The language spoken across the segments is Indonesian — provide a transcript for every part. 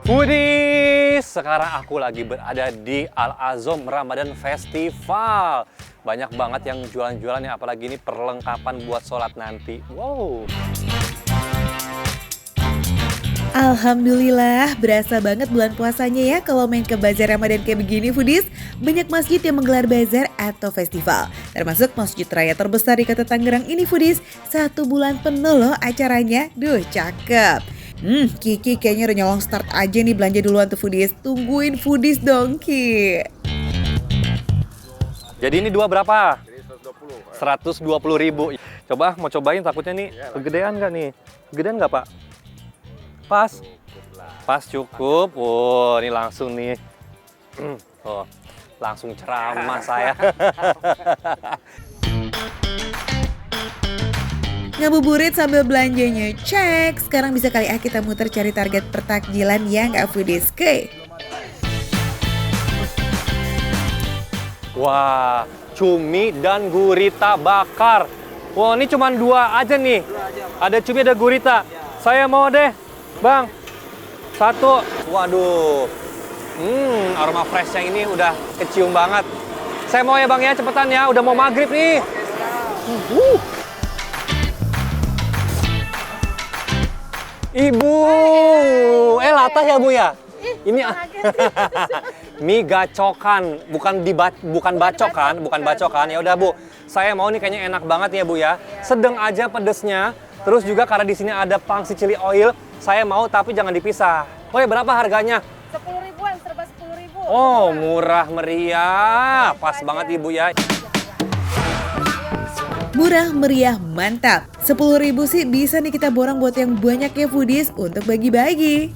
Foodies, sekarang aku lagi berada di Al-Azom Ramadan Festival. Banyak banget yang jualan-jualan ya, apalagi ini perlengkapan buat sholat nanti. Wow. Alhamdulillah, berasa banget bulan puasanya ya kalau main ke bazar Ramadan kayak begini Foodies. Banyak masjid yang menggelar bazar atau festival. Termasuk Masjid Raya terbesar di Kota Tangerang ini Foodies. 1 bulan penuh loh acaranya. Duh, cakep. Kiki kayaknya udah nyolong start aja nih belanja duluan tuh Foodies. Tungguin Foodies dong Ki. Jadi ini dua berapa? 120.000. Coba mau cobain takutnya nih kegedean nggak nih? Kegedean nggak Pak? Pas? Pas cukup. Oh ini langsung nih. Oh, langsung ceramah saya. Ngabuburit sambil belanjanya cek. Sekarang bisa kali kita muter cari target pertakjilan ya nggak Foodies ke? Wah, cumi dan gurita bakar. Wah, ini cuma 2 aja nih. Ada cumi, ada gurita. Saya mau deh, Bang. 1. Waduh. Aroma freshnya ini udah kecium banget. Saya mau ya Bang ya, cepetan ya. Udah mau maghrib nih. Ibu, latah ya Bu ya? Ini mie gacokan, bukan bacokan. Ya udah Bu, saya mau nih kayaknya enak banget ya Bu ya. Sedang aja pedesnya. Terus juga karena di sini ada pangsi chili oil, saya mau tapi jangan dipisah. Oh ya berapa harganya? 10.000-an, serba 10.000. Oh, murah meriah. Pas banget Ibu ya. Murah meriah mantap. 10.000 sih bisa nih kita borong buat yang banyak ya Foodies untuk bagi-bagi.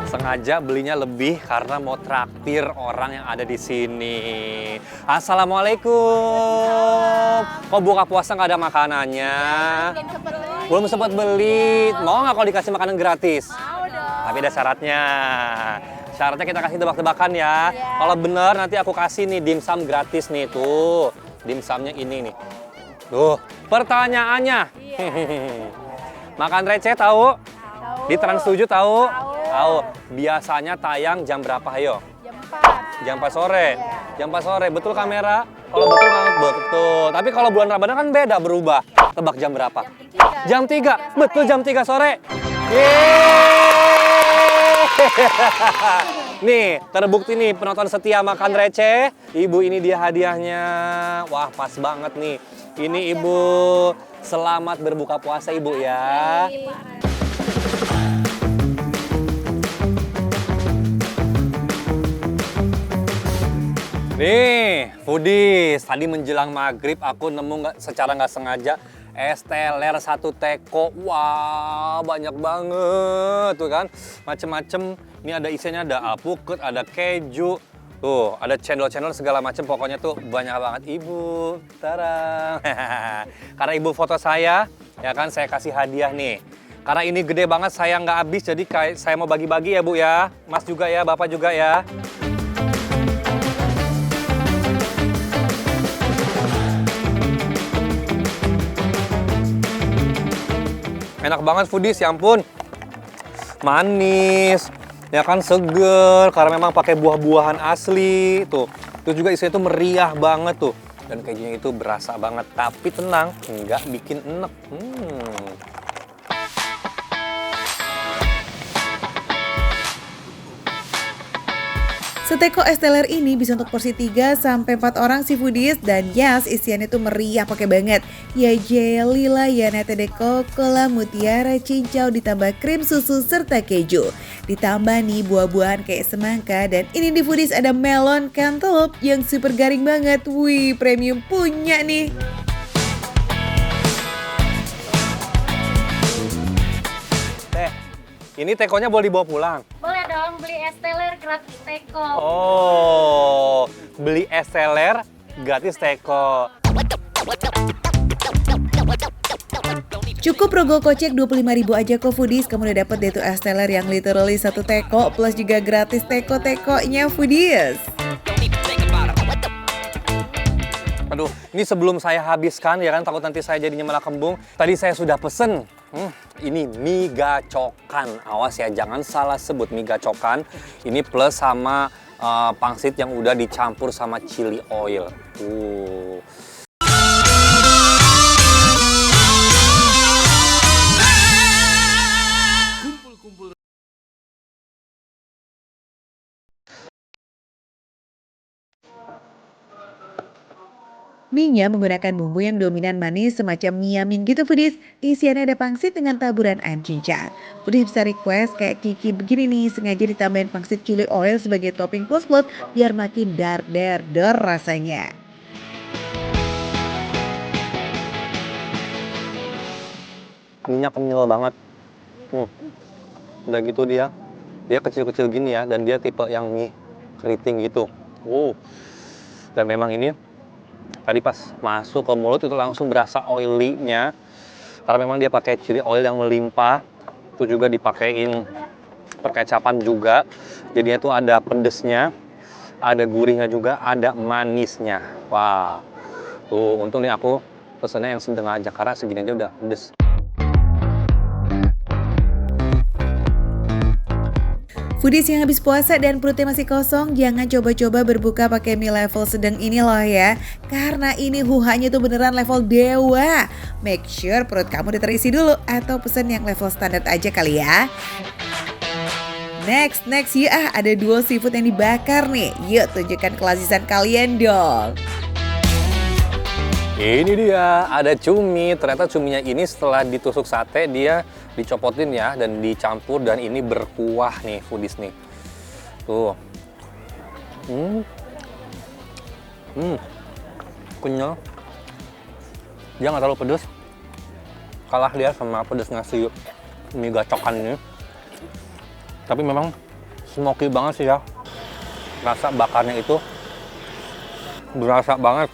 Sengaja belinya lebih karena mau traktir orang yang ada di sini. Assalamualaikum. Kok buka puasa nggak ada makanannya? Belum sempat beli. Mau nggak kalau dikasih makanan gratis? Mau dong. Tapi ada syaratnya. Syaratnya kita kasih tebak-tebakan ya. Kalau bener nanti aku kasih nih dimsum gratis nih tuh. Dimsumnya ini nih. Tuh, pertanyaannya. Makan receh tahu? Di Trans 7 tahu? Tahu. Biasanya tayang jam berapa ayo? Jam 4. Jam 4 sore. Jam 4 sore. Betul kamera? Kalau betul nggak betul. Tapi kalau bulan Ramadan kan beda berubah. Tebak jam berapa? Jam 3. Betul jam 3 sore. Yeay! Nih, terbukti nih penonton setia makan receh. Ibu ini dia hadiahnya. Wah, pas banget nih. Ini Ibu, selamat berbuka puasa Ibu ya. Nih, Foodies, tadi menjelang maghrib aku nemu secara nggak sengaja es teler 1 teko. Wah, banyak banget tuh kan. Macem-macem, ini ada isinya, ada alpukat, ada keju. Tuh, ada cendol-cendol segala macem, pokoknya tuh banyak banget Ibu. Tarang. Karena Ibu foto saya, ya kan saya kasih hadiah nih. Karena ini gede banget, saya nggak habis, jadi saya mau bagi-bagi ya Bu ya. Mas juga ya, Bapak juga ya. Enak banget Foodies, ya ampun. Manis, ya kan seger, karena memang pakai buah-buahan asli. Tuh, itu juga isinya tuh meriah banget tuh. Dan kejunya itu berasa banget, tapi tenang, nggak bikin enek. Seteko es teler ini bisa untuk porsi 3-4 orang sih Foodies. Dan yes, isiannya tuh meriah pakai banget. Ya jelly lah, ya nata de coco lah, mutiara, cincau, ditambah krim susu serta keju. Ditambah nih buah-buahan kayak semangka. Dan ini di Foodies ada melon cantaloupe yang super garing banget. Wih, premium punya nih. Ini tekonya boleh dibawa pulang? Boleh dong, beli es teler gratis teko. Oh, beli es teler gratis teko. Cukup rogoh kocek 25.000 aja kok Foodies. Kamu udah dapet deh tuh es teler yang literally 1 teko plus juga gratis teko-tekonya Foodies. Aduh, ini sebelum saya habiskan ya kan, takut nanti saya jadinya malah kembung. Tadi saya sudah pesen Ini mie gacokan. Awas ya, jangan salah sebut mie gacokan. Ini plus sama pangsit yang udah dicampur sama chili oil. Mie-nya menggunakan bumbu yang dominan manis semacam mie yamin gitu foodies. Isiannya ada pangsit dengan taburan ayam cincang. Foodies bisa request kayak Kiki begini nih, sengaja ditambahin pangsit chili oil sebagai topping plus plus biar makin dar rasanya. Minyak kenyal banget. Udah gitu dia kecil-kecil gini ya, dan dia tipe yang mie keriting gitu. Dan memang ini tadi pas masuk ke mulut itu langsung berasa oily-nya. Karena memang dia pakai chili oil yang melimpah. Itu juga dipakein perkecapan juga. Jadinya tuh ada pedesnya, ada gurihnya juga, ada manisnya. Wah. Tuh, untung nih aku pesennya yang sedang aja karena segini aja udah pedes. Foodies yang habis puasa dan perutnya masih kosong, jangan coba-coba berbuka pakai mie level sedang ini loh ya. Karena ini huhanya tuh beneran level dewa. Make sure perut kamu udah terisi dulu atau pesen yang level standar aja kali ya. Next ya, ada duo seafood yang dibakar nih. Yuk tunjukkan kelasisan kalian dong. Ini dia, ada cumi. Ternyata cuminya ini setelah ditusuk sate dia dicopotin ya dan dicampur, dan ini berkuah nih foodies nih. Tuh. Kenyal. Dia nggak terlalu pedes. Kalah dia sama pedesnya si mie gacokan ini. Tapi memang smoky banget sih ya. Rasa bakarnya itu berasa banget.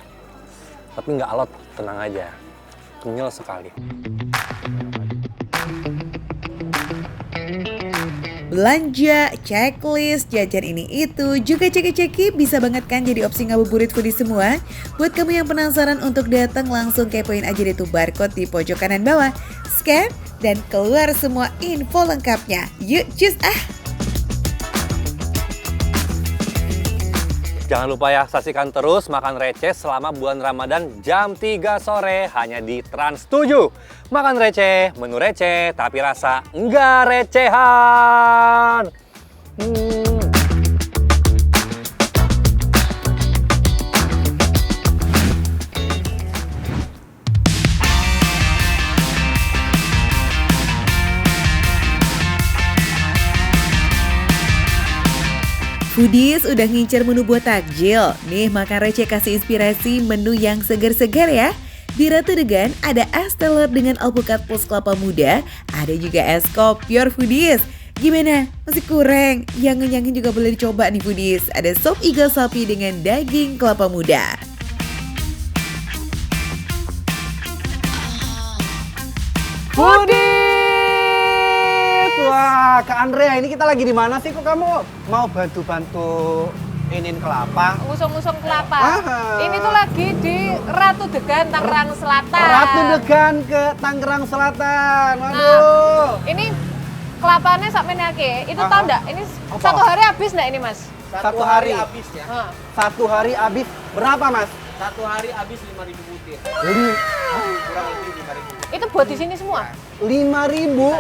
Tapi nggak alot, tenang aja. Kenyal sekali. Belanja, checklist, jajan ini itu, juga ceki-ceki bisa banget kan jadi opsi ngabuburit foodie semua. Buat kamu yang penasaran untuk datang, langsung kepoin aja deh tuh barcode di pojok kanan bawah. Scan dan keluar semua info lengkapnya. Yuk cus Jangan lupa ya, saksikan terus Makan Receh selama bulan Ramadan jam 3 sore hanya di Trans 7. Makan Receh, menu receh, tapi rasa enggak recehan. Foodies udah ngincer menu buat takjil. Nih Makan Receh kasih inspirasi menu yang segar-segar ya. Di Ratu Degan ada es teler dengan alpukat plus kelapa muda. Ada juga es kopior foodies. Gimana? Masih kurang? Yang ngenyangin juga boleh dicoba nih foodies. Ada sop iga sapi dengan daging kelapa muda. Foodies! Wah, Kak Andrea, ini kita lagi di mana sih? Kok kamu mau bantu-bantu inin kelapa? Ngusung-ngusung kelapa. Ah. Ini tuh lagi di Ratu Degan, Tangerang Selatan. Ratu Degan ke Tangerang Selatan. Waduh. Ini kelapanya sak menake. Itu tahu enggak? Ini Apa? satu hari habis enggak ini, Mas? Satu hari habis ya. Hah. Satu hari habis berapa, Mas? Satu hari habis 5.000 butir. Kurang lebih 5.000. Itu buat di sini semua? 5.000.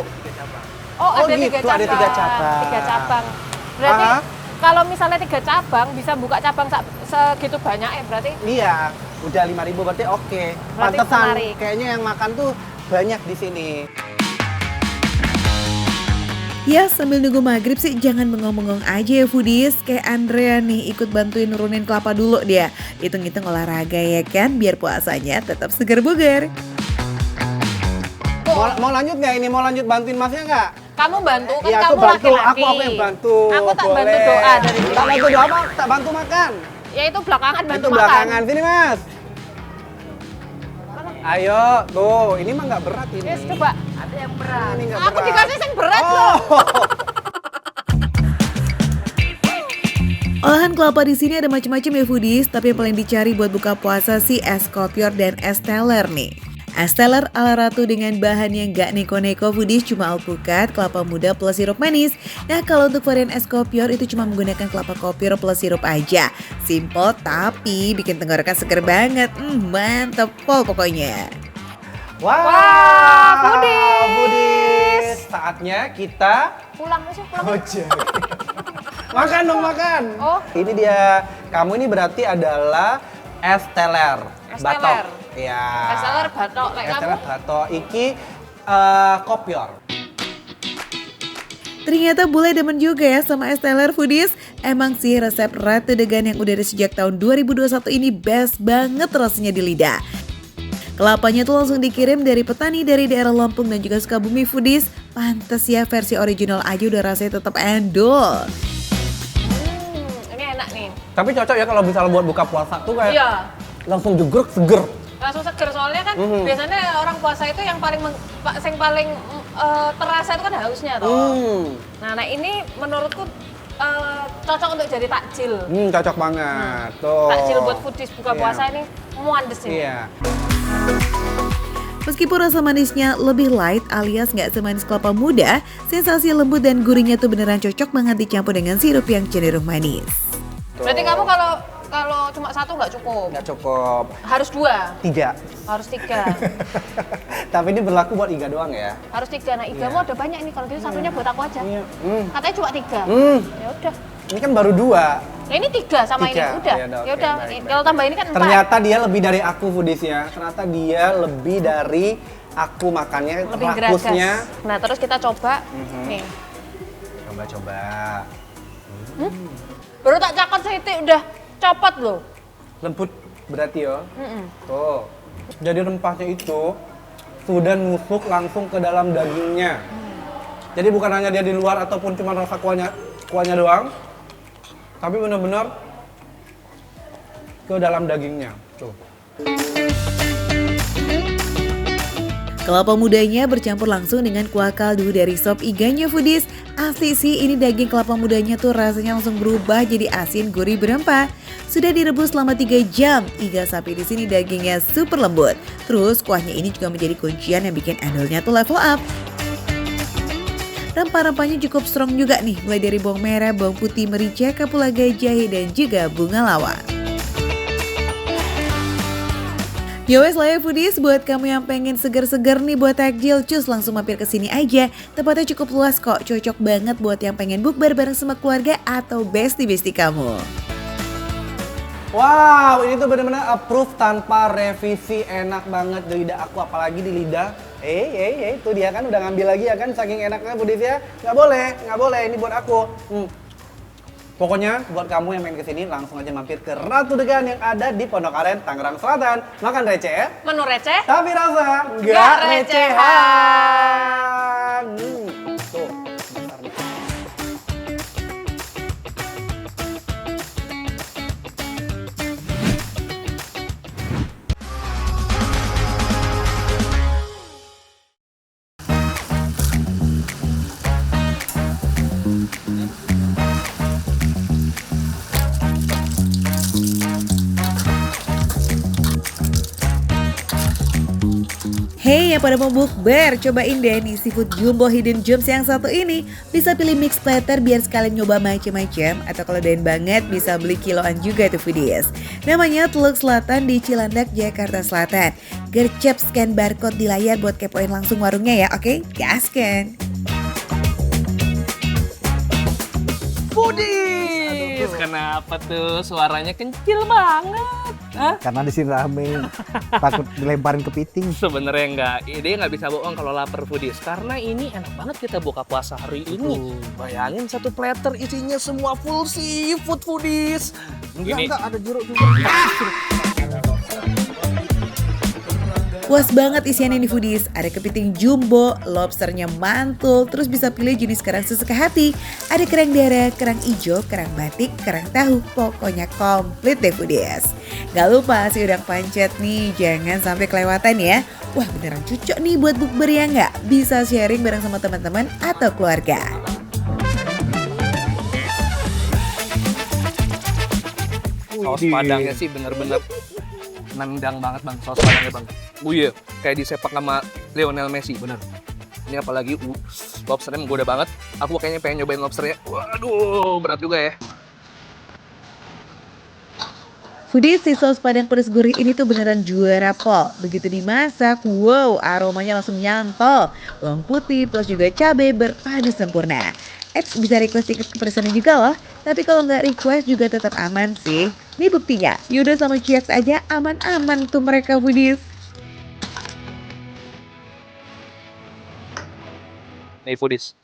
Oh, Oh, ada gitu, 3 cabang. ada 3 cabang. 3 cabang. Berarti Ah. kalau misalnya 3 cabang bisa buka cabang segitu banyak ya berarti? Iya, udah 5.000 berarti oke. Berarti Pantesan menarik. kayaknya yang makan tuh banyak di sini. Ya sambil nunggu maghrib sih jangan bengong-bengong aja ya foodies. Kayak Andrea nih ikut bantuin nurunin kelapa dulu dia. Hitung-hitung olahraga ya kan biar puasanya tetap segar bugar. Mau lanjut nggak ini? Mau lanjut bantuin Masnya nggak? Kamu bantu kan Iya, aku kamu bantu. laki-laki. Aku yang bantu. Aku tak Boleh. bantu doa dari sini. Tak bantu doa apa? Tak bantu makan. Ya itu belakangan bantu Itu makan. belakangan. Sini, Mas. Ayo, tuh. Ini mah nggak berat ini. Yes, coba. Ada yang berat. Ini nggak Aku berat. dikasih yang berat loh. Oh. Olahan kelapa di sini ada macam-macam ya foodies, tapi yang paling dicari buat buka puasa sih es kopior dan es teler nih. Esteller ala ratu dengan bahan yang gak neko-neko foodies cuma alpukat, kelapa muda plus sirup manis. Nah kalau untuk varian es kopior itu cuma menggunakan kelapa kopior plus sirup aja. Simple tapi bikin tenggorokan seger banget. Mantep pol pokoknya. Wah, foodies. Saatnya kita Pulang aja, pulang. ojek. Makan dong, makan. Oh. Ini dia. Kamu ini berarti adalah es teler. Es Batok. teler. Iya. Es teler batok, lek Es kamu? teler batok. Iki kopior. Ternyata bule demen juga ya sama es teler foodies. Emang sih resep Ratu Degan yang udah ada sejak tahun 2021 ini best banget rasanya di lidah. Kelapanya tuh langsung dikirim dari petani dari daerah Lampung dan juga Sukabumi foodies. Pantes ya versi original aja udah rasanya tetap endol. Ini enak nih. Tapi cocok ya kalau misalnya buat buka puasa tuh kayak Iya. langsung jegrek seger. Langsung seger soalnya kan biasanya orang puasa itu yang paling terasa itu kan hausnya toh. Nah ini menurutku cocok untuk jadi takjil. Cocok banget. Tuh. Takjil buat foodies buka Iya. puasa ini muandes ini. Iya. Meskipun rasa manisnya lebih light alias nggak semanis kelapa muda, sensasi lembut dan gurihnya tuh beneran cocok banget dicampur dengan sirup yang cenderung manis. Berarti kamu kalau cuma satu nggak cukup. Nggak cukup. Harus 2, Tidak. harus 3. Tapi ini berlaku buat Iga doang ya. Harus 3. Nah, igamu ada banyak ini kalau gitu satunya buat aku aja. Iya. Katanya cuma 3. Ya udah. Ini kan baru 2. Nah, ini 3 sama 3. ini. Udah. Ya udah, Ya oke, udah. baik, baik. Kalau tambah ini kan 4. Ternyata dia lebih dari aku foodiesnya. Ternyata dia lebih dari aku makannya, lebih rakusnya. geragas. Nah, terus kita coba nih. Coba-coba. Baru tak cakot sithik udah copot loh. Lembut berarti ya. Tuh. Jadi rempahnya itu sudah nusuk langsung ke dalam dagingnya. Jadi bukan hanya dia di luar ataupun cuma rasa kuahnya doang. Tapi benar-benar ke dalam dagingnya. Tuh. Kelapa mudanya bercampur langsung dengan kuah kaldu dari sop iganya foodies. Asli sih ini daging kelapa mudanya tuh rasanya langsung berubah jadi asin gurih berempah. Sudah direbus selama 3 jam. Iga sapi di sini dagingnya super lembut. Terus kuahnya ini juga menjadi kuncian yang bikin endolnya tuh level up. Rempah-rempahnya cukup strong juga nih, mulai dari bawang merah, bawang putih, merica, kapulaga, jahe, dan juga bunga lawang. Yowes lah ya foodies, buat kamu yang pengen seger-seger nih buat takjil, cus langsung mampir ke sini aja. Tempatnya cukup luas kok, cocok banget buat yang pengen bukber bareng sama keluarga atau bestie-bestie kamu. Wow, ini tuh benar-benar approve tanpa revisi, enak banget di lidah aku, apalagi di lidah. Itu dia kan udah ngambil lagi ya kan, saking enaknya foodies ya. Nggak boleh, ini buat aku. Pokoknya buat kamu yang main kesini langsung aja mampir ke Ratu Degan yang ada di Pondok Aren, Tangerang Selatan. Makan receh, Menu receh. tapi rasa Nggak nggak recehan. recehan. Tuh, bentar nih. Hey yang pada mau bukber, cobain deh nih seafood jumbo hidden gems yang satu ini. Bisa pilih mix platter biar sekalian nyoba macem-macem, atau kalau doyan banget bisa beli kiloan juga tuh foodies. Namanya Teluk Selatan di Cilandak, Jakarta Selatan. Gercep scan barcode di layar buat kepoin langsung warungnya ya, oke? Gaskan! Foodies! Kenapa tuh suaranya kencil banget? Hah? Karena di sini rame, takut dilemparin kepiting. Sebenarnya enggak, dia nggak bisa bohong kalau lapar foodies. Karena ini enak banget kita buka puasa hari ini. Bayangin satu platter isinya semua full seafood foodies. Enggak, ada jeruk juga. Puas banget isiannya nih foodies, ada kepiting jumbo, lobsternya mantul, terus bisa pilih jenis kerang sesuka hati. Ada kerang darah, kerang ijo, kerang batik, kerang tahu, pokoknya komplit deh foodies. Gak lupa si udang pancet nih, jangan sampai kelewatan ya. Wah beneran cocok nih buat bukber ya nggak? Bisa sharing bareng sama teman-teman atau keluarga. Saus padangnya sih bener-bener nendang banget bang, saus padangnya bang. Iya, kayak disepak sama Lionel Messi. Bener. Ini apalagi lobsternya menggoda banget. Aku kayaknya pengen nyobain lobsternya. Waduh, berat juga ya. Foodies, si saus padang pedas gurih ini tuh beneran juara pol. Begitu dimasak, wow, aromanya langsung nyantol. Bawang putih plus juga cabai berpadu sempurna. Bisa request tiket kepedesannya juga loh. Tapi kalau nggak request juga tetap aman sih. Ini buktinya, Yuda sama Ciax aja aman-aman tuh mereka foodies. Nih foodies.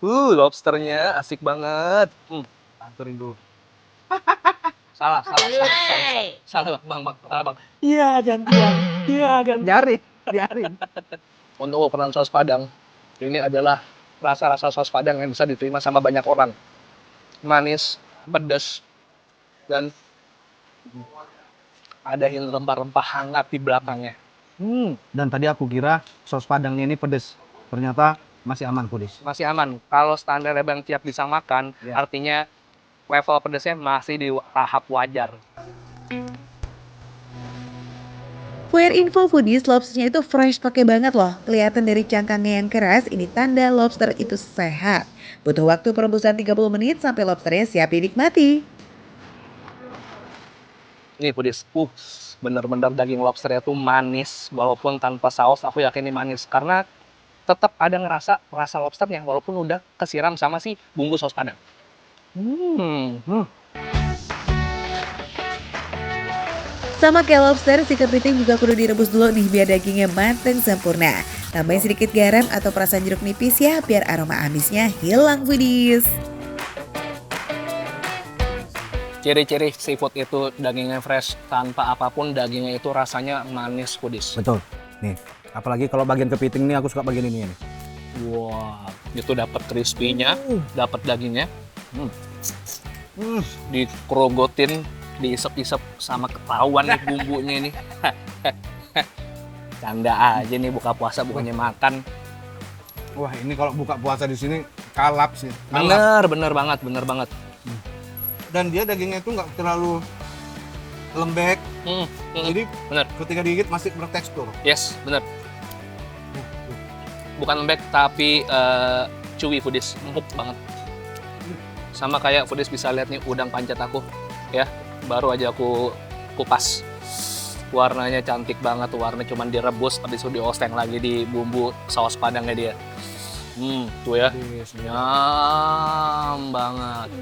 Lobsternya asik banget. Anterin dulu. Salah, bang. Iya, gantian. Iya, gantian. Biarin. Untuk ukuran saus Padang, ini adalah rasa-rasa saus Padang yang bisa diterima sama banyak orang. Manis, pedas, dan ada yang rempah-rempah hangat di belakangnya. Dan tadi aku kira saus padangnya ini pedes. Ternyata masih aman, Foodies. Masih aman. Kalau standar Bang Tiap bisa makan, Ya. artinya level pedasnya masih di tahap wajar. For info foodies, lobsternya itu fresh pakai banget loh. Kelihatan dari cangkangnya yang keras, ini tanda lobster itu sehat. Butuh waktu perebusan 30 menit sampai lobsternya siap dinikmati. Ini foodies, bener-bener daging lobsternya tuh manis, walaupun tanpa saus aku yakin ini manis karena tetap ada ngerasa rasa lobsternya walaupun udah kesiram sama si bumbu saus Padang. Sama kayak lobster, si kepiting juga kudu direbus dulu nih biar dagingnya mateng sempurna. Tambahin sedikit garam atau perasan jeruk nipis ya biar aroma amisnya hilang foodies. Ciri-ciri seafood itu dagingnya fresh, tanpa apapun dagingnya itu rasanya manis foodies. Betul. Nih, apalagi kalau bagian kepiting nih aku suka bagian ini nih. Wah, itu dapat crispy-nya, dapat dagingnya. Dikerogotin, diisep-isep sama ketahuan nih bumbunya ini. Canda aja nih buka puasa bukannya makan. Wah, ini kalau buka puasa di sini kalap sih. Bener banget. Dan dia dagingnya itu nggak terlalu lembek. Jadi Bener. ketika digigit masih bertekstur. Yes, bener. Bukan lembek tapi chewy foodies, empuk banget. Sama kayak foodies bisa lihat nih udang panjat aku, ya. Baru aja aku kupas. Warnanya cantik banget, warna cuman direbus, habis itu diosteng lagi di bumbu saus padangnya dia. Tuh ya. Nyam banget.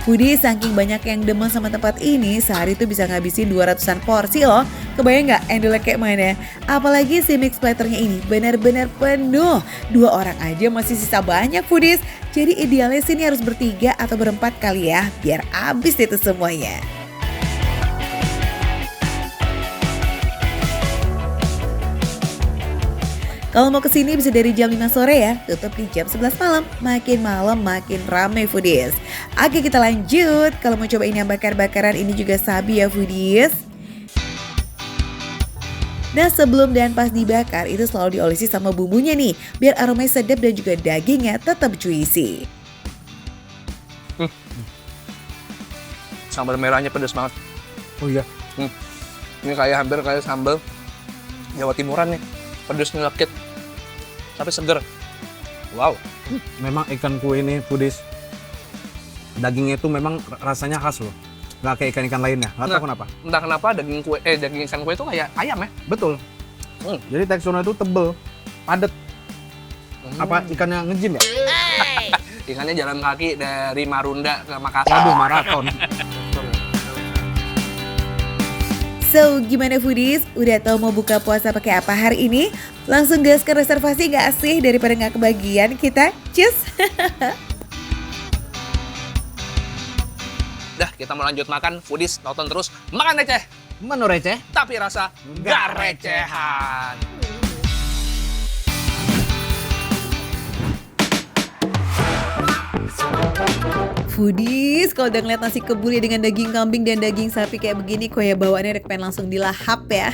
Foodies, saking banyak yang demen sama tempat ini, sehari tuh bisa ngabisin 200-an porsi loh. Kebayang nggak endolnya kayak mana? Apalagi si mix platternya ini benar-benar penuh. 2 orang aja masih sisa banyak foodies. Jadi idealnya sih ini harus bertiga atau berempat kali ya, biar habis itu semuanya. Kalau mau kesini bisa dari jam 5 sore ya, tutup di jam 11 malam. Makin malam makin rame foodies. Oke, kita lanjut. Kalau mau cobain yang bakar-bakaran ini juga sabi ya foodies. Nah, sebelum dan pas dibakar itu selalu diolesi sama bumbunya nih, biar aromanya sedap dan juga dagingnya tetap juicy. Sambal merahnya pedas banget. Oh iya. Ini kayak hampir kayak sambal Jawa Timuran nih. Pedas nyelekit. Tapi seger. Wow. Memang ikan kue ini Foodies, dagingnya itu memang rasanya khas loh. Nggak kayak ikan-ikan lainnya. Nggak tahu kenapa. Entah kenapa daging ikan kue itu kayak ayam ya. Betul. Jadi teksturnya itu tebel, padat. Apa ikannya ngejim ya? Ikannya jalan kaki dari Marunda ke Makassar. Waduh, maraton. So, gimana foodies? Udah tahu mau buka puasa pakai apa hari ini? Langsung gas ke reservasi gak sih daripada nggak kebagian kita? Cus! Dah, kita mau lanjut makan. Foodies, tonton terus. Makan receh, Menu receh. tapi rasa nggak recehan. Foodies, kalau udah ngeliat nasi kebuli dengan daging kambing dan daging sapi kayak begini, kok ya bawaannya udah pengen langsung dilahap ya.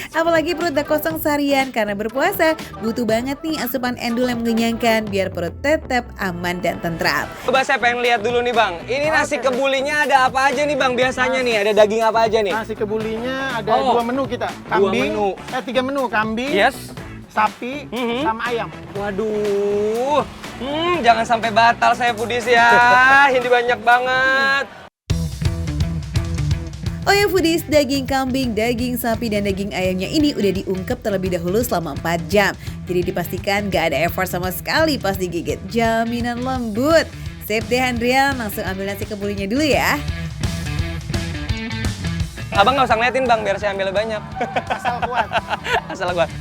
Apalagi perut udah kosong seharian karena berpuasa, butuh banget nih asupan endul yang mengenyangkan biar perut tetap aman dan tentram. Coba saya pengen lihat dulu nih Bang. Ini nasi kebulinya ada apa aja nih Bang biasanya nih? Ada daging apa aja nih? Nasi kebulinya ada Oh. 2 menu kita. Kambing, menu. 3 menu. Kambing, Yes. sapi, sama ayam. Waduh. Jangan sampai batal saya Foodies ya. Ini banyak banget. Oh ya Foodies, daging kambing, daging sapi, dan daging ayamnya ini udah diungkep terlebih dahulu selama 4 jam. Jadi dipastikan gak ada effort sama sekali pas digigit. Jaminan lembut. Sip deh Andrian, langsung ambil nasi kebulinya dulu ya. Abang nggak usah ngeliatin Bang, biar saya ambil banyak. Asal kuat. Asal kuat.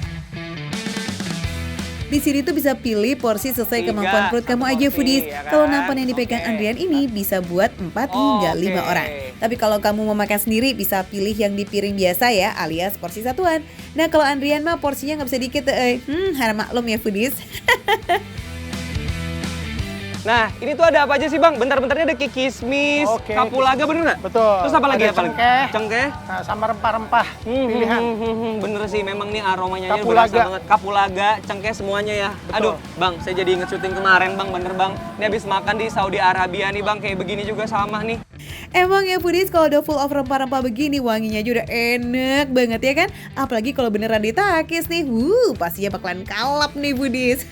Di sini tuh bisa pilih porsi sesuai 3 kemampuan perut kamu aja porsi, Foodies. ya kan? Kalau nampan yang dipegang Oke. Andrian ini bisa buat 4 hingga 5 Oke. orang. Tapi kalau kamu mau makan sendiri bisa pilih yang di piring biasa ya, alias porsi satuan. Nah kalau Andrian mah porsinya nggak bisa dikit, harap maklum ya Foodies. Nah, ini tuh ada apa aja sih Bang? Bentar-bentarnya ada kismis, Oke, kapulaga, bener nggak? Betul. Terus apa lagi? Ada Apa lagi? cengkeh. Cengkeh. Nah, sama rempah-rempah pilihan. Bener sih, memang nih aromanya aja Kapulaga. berasa banget. Kapulaga, cengkeh semuanya ya. Betul. Aduh, Bang, saya jadi inget syuting kemarin Bang, bener Bang. Ini habis makan di Saudi Arabia nih Bang, kayak begini juga sama nih. Emang ya Foodies, kalau udah full of rempah-rempah begini wanginya aja udah enak banget ya kan. Apalagi kalau beneran ditakis nih, pastinya bakalan kalap nih Foodies.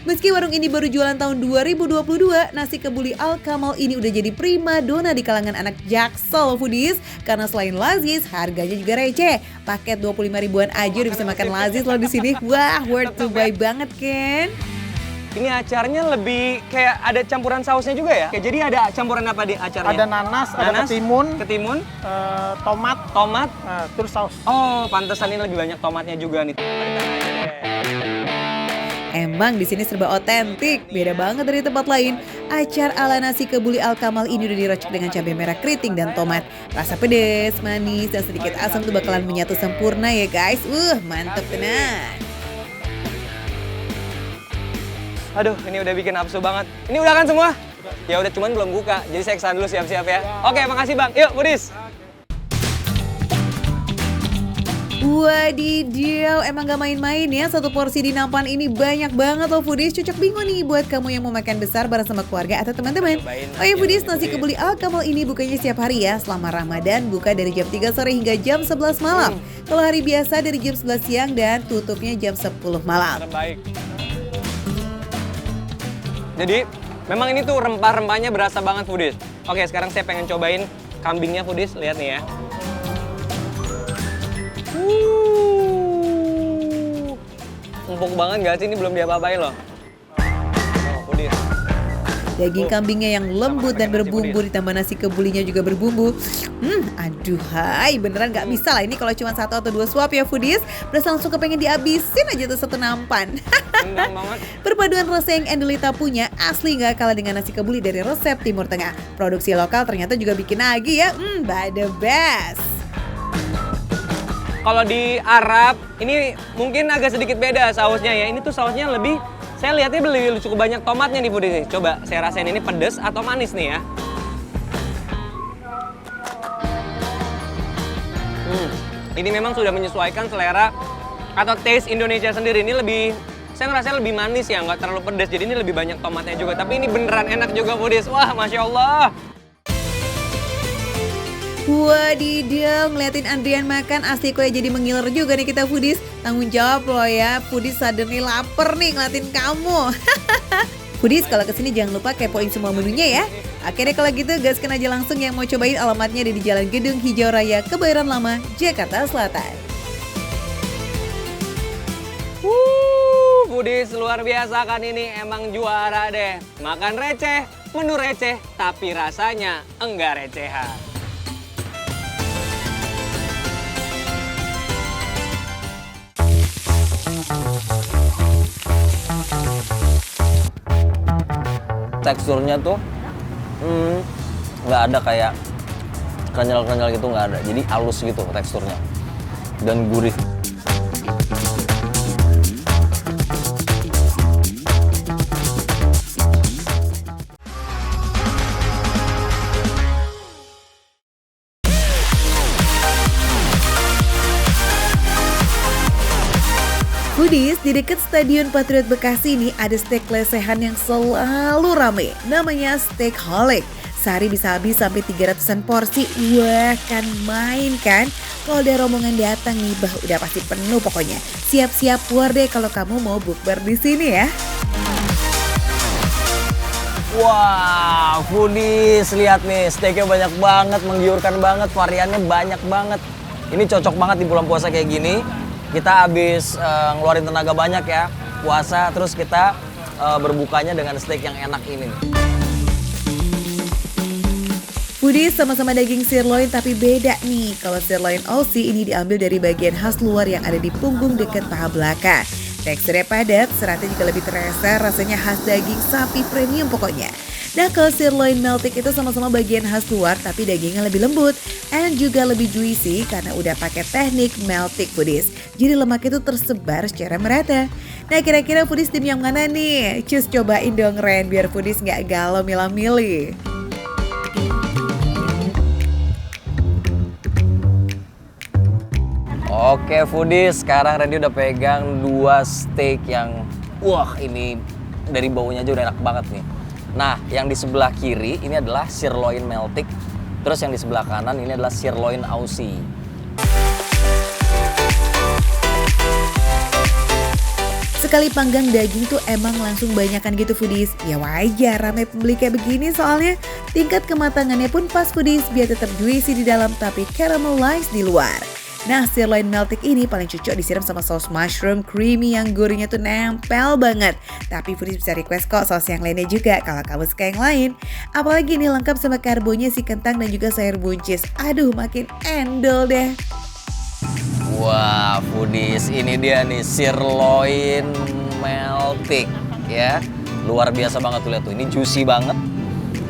Meski warung ini baru jualan tahun 2022, nasi kebuli Al Kamal ini udah jadi prima dona di kalangan anak Jaksel Foodies. Karena selain lazis, harganya juga receh. Paket 25 ribuan aja udah bisa makan lazis loh di sini. Wah, worth to buy banget kan? Ini acaranya lebih kayak ada campuran sausnya juga ya? Kayak jadi ada campuran apa di acaranya? Ada nanas, ada ketimun, Ketimun, tomat, tomat. terus saus. Oh, pantesan ini lebih banyak tomatnya juga nih. Emang di sini serba otentik, beda banget dari tempat lain. Acar ala nasi kebuli Al Kamal ini udah diracik dengan cabai merah keriting dan tomat. Rasa pedes, manis, dan sedikit asam tuh bakalan menyatu sempurna ya guys. Mantep tenan. Aduh, ini udah bikin nafsu banget. Ini udah kan semua? Ya udah, cuman belum buka. Jadi saya kesana dulu siap-siap ya. Oke, makasih Bang. Yuk, Foodies. Wadidaw, emang gak main-main ya, satu porsi di nampan ini banyak banget loh Foodies. Cocok bingung nih buat kamu yang mau makan besar bareng sama keluarga atau teman-teman. Oh ya Foodies, nasi kebuli Al Kamal ini bukanya setiap hari ya. Selama Ramadan buka dari jam 3 sore hingga jam 11 malam. Kalau hari biasa dari jam 11 siang dan tutupnya jam 10 malam. Terbaik. Jadi, memang ini tuh rempah-rempahnya berasa banget Foodies. Oke, sekarang saya pengen cobain kambingnya Foodies. Lihat nih ya. Empuk banget gak sih? Ini belum diapa-apain loh. Oh, Foodies. Daging kambingnya yang lembut dan berbumbu ditambah nasi kebulinya juga berbumbu. Aduhai, beneran gak bisa lah ini kalau cuma 1 atau 2 suap ya Foodies. Berasa langsung kepengen dihabisin aja tuh satu nampan. Endang banget. Perpaduan rasa yang Endulita punya asli gak kalah dengan nasi kebuli dari resep Timur Tengah. Produksi lokal ternyata juga bikin nagih ya. By the best. Kalau di Arab, ini mungkin agak sedikit beda sausnya ya. Ini tuh sausnya lebih, saya lihatnya lebih cukup banyak tomatnya nih Foodies. Coba saya rasain ini pedas atau manis nih ya. Ini memang sudah menyesuaikan selera atau taste Indonesia sendiri. Ini lebih, saya ngerasa lebih manis ya, nggak terlalu pedas. Jadi ini lebih banyak tomatnya juga. Tapi ini beneran enak juga Foodies. Wah, Masya Allah. Wadidaw, ngeliatin Andrian makan asli kok ya jadi mengiler juga nih kita Foodies. Tanggung jawab loh ya, Foodies suddenly lapar nih ngeliatin kamu. Foodies kalau kesini jangan lupa kepoin semua menunya ya. Oke deh kalau gitu gaskan aja langsung yang mau cobain, alamatnya ada di Jalan Gedung Hijau Raya, Kebayoran Lama, Jakarta Selatan. Foodies luar biasa kan ini, emang juara deh. Makan receh, menu receh, tapi rasanya enggak recehan. Teksturnya tuh nggak ada kayak kenyal-kenyal gitu, nggak ada. Jadi halus gitu teksturnya dan gurih. Foodies, di dekat Stadion Patriot Bekasi ini ada steak lesehan yang selalu rame. Namanya Steakaholic. Sehari bisa habis sampai 300-an porsi. Wah, kan main kan? Kalau ada rombongan datang nih, bah udah pasti penuh pokoknya. Siap-siap war deh kalau kamu mau bukber di sini ya. Wah, foodies, lihat nih, steaknya banyak banget, menggiurkan banget, variannya banyak banget. Ini cocok banget di bulan puasa kayak gini. Kita habis ngeluarin tenaga banyak ya, puasa, terus kita berbukanya dengan steak yang enak ini nih. Foodies sama-sama daging sirloin tapi beda nih. Kalau sirloin Aussie ini diambil dari bagian khas luar yang ada di punggung dekat paha belakang. Teksturnya padat, seratnya juga lebih terasa, rasanya khas daging sapi premium pokoknya. Nah kalau sirloin meltik itu sama-sama bagian khas luar tapi dagingnya lebih lembut and juga lebih juicy karena udah pakai teknik melting foodies. Jadi lemak itu tersebar secara merata. Nah kira-kira foodies tim yang mana nih? Cus cobain dong Ren biar foodies nggak galau milah-milih. Oke foodies, sekarang Randy udah pegang 2 steak yang wah ini dari baunya aja udah enak banget nih. Nah yang di sebelah kiri ini adalah sirloin meltik, terus yang di sebelah kanan ini adalah sirloin Aussie. Sekali panggang daging tuh emang langsung banyakan gitu foodies. Ya wajar ramai pembeli kayak begini soalnya. Tingkat kematangannya pun pas foodies biar tetap juicy di dalam tapi caramelized di luar. Nah sirloin meltik ini paling cocok disiram sama saus mushroom creamy yang gurihnya tuh nempel banget. Tapi foodies bisa request kok saus yang lainnya juga kalau kamu suka yang lain. Apalagi ini lengkap sama karbonya si kentang dan juga sayur buncis. Aduh makin endol deh. Wah foodies, ini dia nih sirloin meltik ya. Luar biasa banget tuh lihat tuh, ini juicy banget.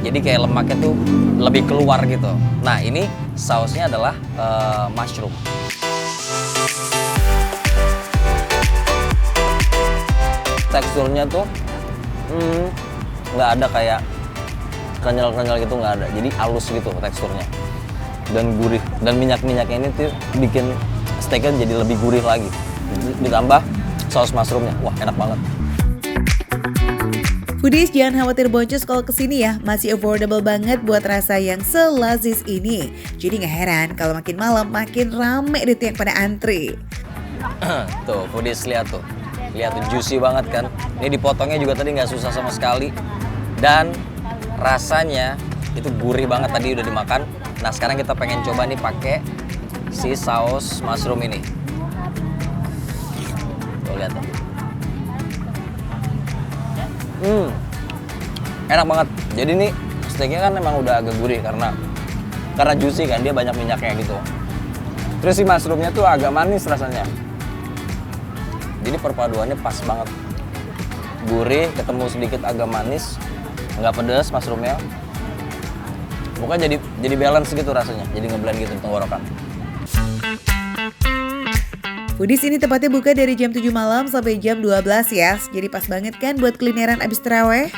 Jadi kayak lemaknya tuh lebih keluar gitu. Nah ini sausnya adalah mushroom. Teksturnya tuh nggak ada kayak kenyal-kenyal gitu, nggak ada. Jadi halus gitu teksturnya dan gurih. Dan minyak-minyaknya ini tuh bikin steaknya jadi lebih gurih lagi. Ditambah saus mushroomnya, wah enak banget. Foodies jangan khawatir boncos kalau kesini ya, masih affordable banget buat rasa yang selazis ini. Jadi nggak heran kalau makin malam makin rame deh tuh yang pada antri. Tuh foodies lihat tuh juicy banget kan. Ini dipotongnya juga tadi nggak susah sama sekali. Dan rasanya itu gurih banget tadi udah dimakan. Nah sekarang kita pengen coba nih pakai si saus mushroom ini. Tuh lihat tuh. Enak banget. Jadi nih steaknya kan memang udah agak gurih karena juicy kan, dia banyak minyaknya gitu. Terus si mushroomnya tuh agak manis rasanya. Jadi perpaduannya pas banget. Gurih, ketemu sedikit agak manis, nggak pedas mushroomnya. Pokoknya jadi balance gitu rasanya, jadi ngeblend gitu di tenggorokan. Foodies ini tepatnya buka dari jam 7 malam sampai jam 12 ya. Jadi pas banget kan buat kulineran abis terawih.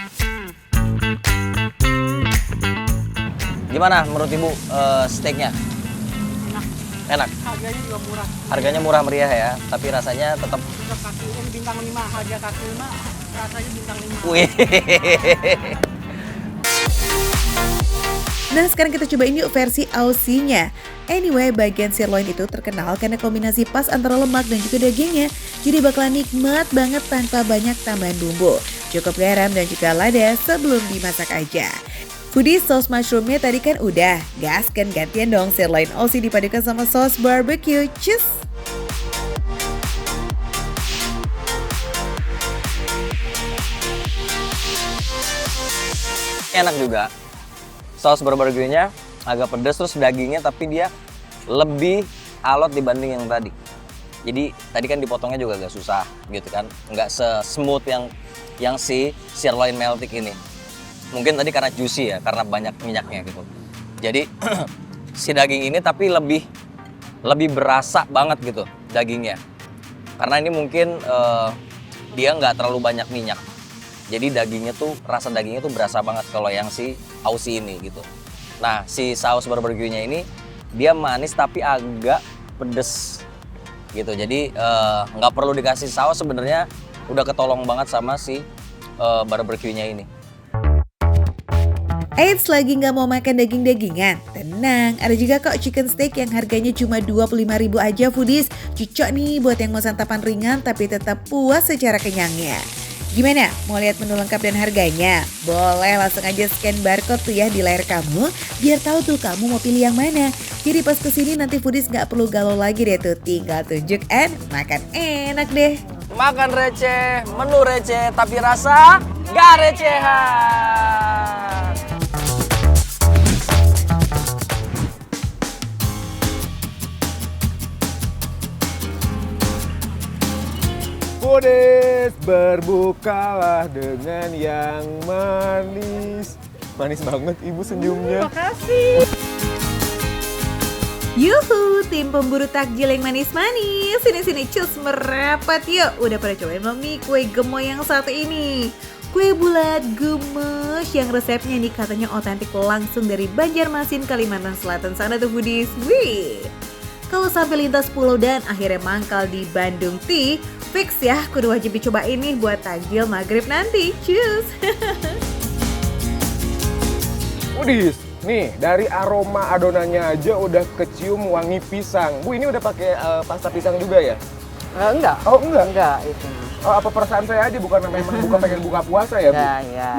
Gimana menurut Ibu steaknya? Enak. Harganya juga murah. Harganya murah meriah ya, tapi rasanya tetap. Kaki ini bintang 5, harga kaki 5 rasanya bintang 5. Wih. Nah sekarang kita cobain yuk versi Aussie-nya. Anyway bagian sirloin itu terkenal karena kombinasi pas antara lemak dan juga dagingnya. Jadi bakalan nikmat banget tanpa banyak tambahan bumbu. Cukup garam dan juga lada sebelum dimasak aja. Foodies saus mushroomnya tadi kan udah. Gas kan gantian dong sirloin Aussie dipadukan sama saus barbecue. Cus! Enak juga. Saus barbecue-nya agak pedas, terus dagingnya tapi dia lebih alot dibanding yang tadi. Jadi tadi kan dipotongnya juga agak susah gitu kan, nggak se-smooth yang si sirloin meltik ini. Mungkin tadi karena juicy ya, karena banyak minyaknya gitu. Jadi si daging ini tapi lebih berasa banget gitu dagingnya. Karena ini mungkin dia nggak terlalu banyak minyak. Jadi dagingnya tuh, rasa dagingnya tuh berasa banget kalau yang si Aussie ini gitu. Nah si saus barbecue-nya ini dia manis tapi agak pedes. gitu. Jadi nggak perlu dikasih saus sebenarnya, udah ketolong banget sama si barbeque-nya ini. Eits, lagi nggak mau makan daging-dagingan? Tenang, ada juga kok chicken steak yang harganya cuma 25.000 aja foodies. Cocok nih buat yang mau santapan ringan tapi tetap puas secara kenyangnya. Gimana? Mau lihat menu lengkap dan harganya? Boleh langsung aja scan barcode tuh ya di layar kamu, biar tahu tuh kamu mau pilih yang mana. Jadi pas kesini nanti foodies nggak perlu galau lagi deh tuh, tinggal tunjuk and makan enak deh. Makan receh, menu receh, tapi rasa gak recehan. Foodies, berbukalah dengan yang manis. Manis banget ibu senyumnya. Makasih. Yuhu, tim pemburu takjil yang manis-manis. Sini-sini cus merapat yuk. Udah pada cobain belum nih kue gemoy yang satu ini? Kue bulat gemes yang resepnya nih katanya otentik langsung dari Banjarmasin, Kalimantan Selatan sana tuh foodies. Wih. Kalau sampai lintas pulau dan akhirnya mangkal di Bandung Tea, fix ya kudu wajib dicoba ini buat takjil maghrib nanti. Cus. Foodies, nih dari aroma adonannya aja udah kecium wangi pisang. Bu, ini udah pakai pasta pisang juga ya? Enggak. Oh enggak? Enggak itu. Oh, apa perasaan saya aja bukan memang bukan pengen buka puasa ya, Bu? Ya.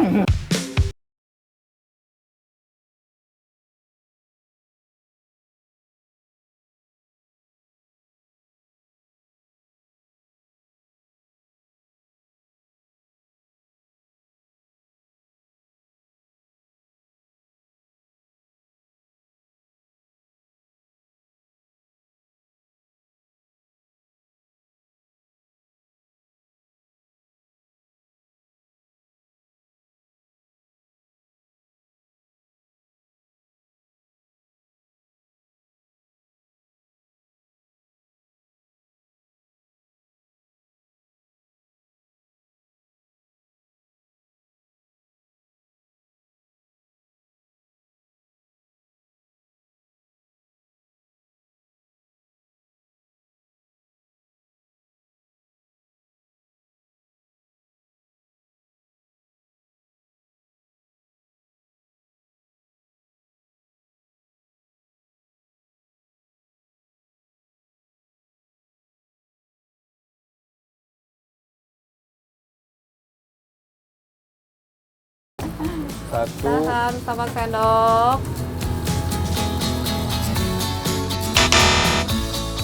Satu. Tahan sama sendok.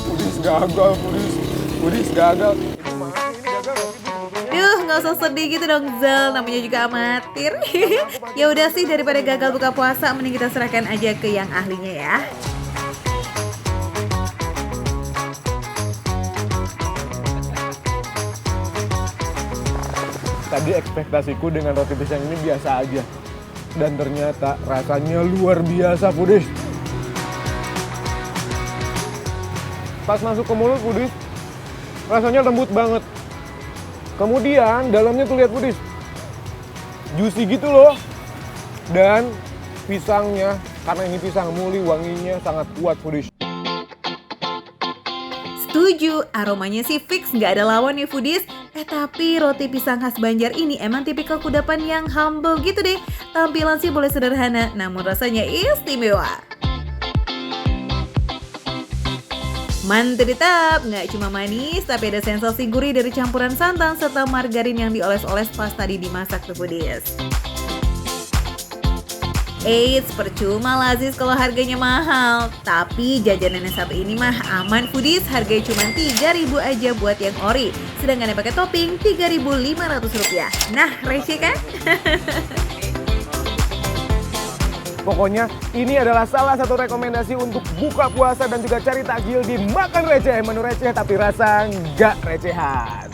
Foodies gagal, Foodies. Foodies gagal. Ibu maaf, ini gagal. Duh, nggak usah sedih gitu dong Zal, namanya juga amatir. Ya udah sih, daripada gagal buka puasa, mending kita serahkan aja ke yang ahlinya ya. Tadi ekspektasiku dengan roti pisang ini biasa aja. Dan ternyata rasanya luar biasa, Foodies. Pas masuk ke mulut, Foodies, rasanya lembut banget. Kemudian dalamnya tuh lihat, Foodies, juicy gitu loh. Dan pisangnya, karena ini pisang muli, wanginya sangat kuat, Foodies. Setuju, aromanya sih fix nggak ada lawan nih foodies. Tapi roti pisang khas Banjar ini emang tipikal kudapan yang humble gitu deh. Tampilan sih boleh sederhana, namun rasanya istimewa. Mantap, nggak cuma manis, tapi ada sensasi gurih dari campuran santan serta margarin yang dioles-oles pas tadi dimasak tuh foodies. Eits, percuma lah Aziz kalau harganya mahal. Tapi jajanan yang satu ini mah aman foodies, harganya cuma 3.000 aja buat yang ori. Sedangkan yang pakai topping 3.500 rupiah. Nah, receh kan? Pokoknya ini adalah salah satu rekomendasi untuk buka puasa dan juga cari takjil di Makan Receh. Menu receh tapi rasa nggak recehan.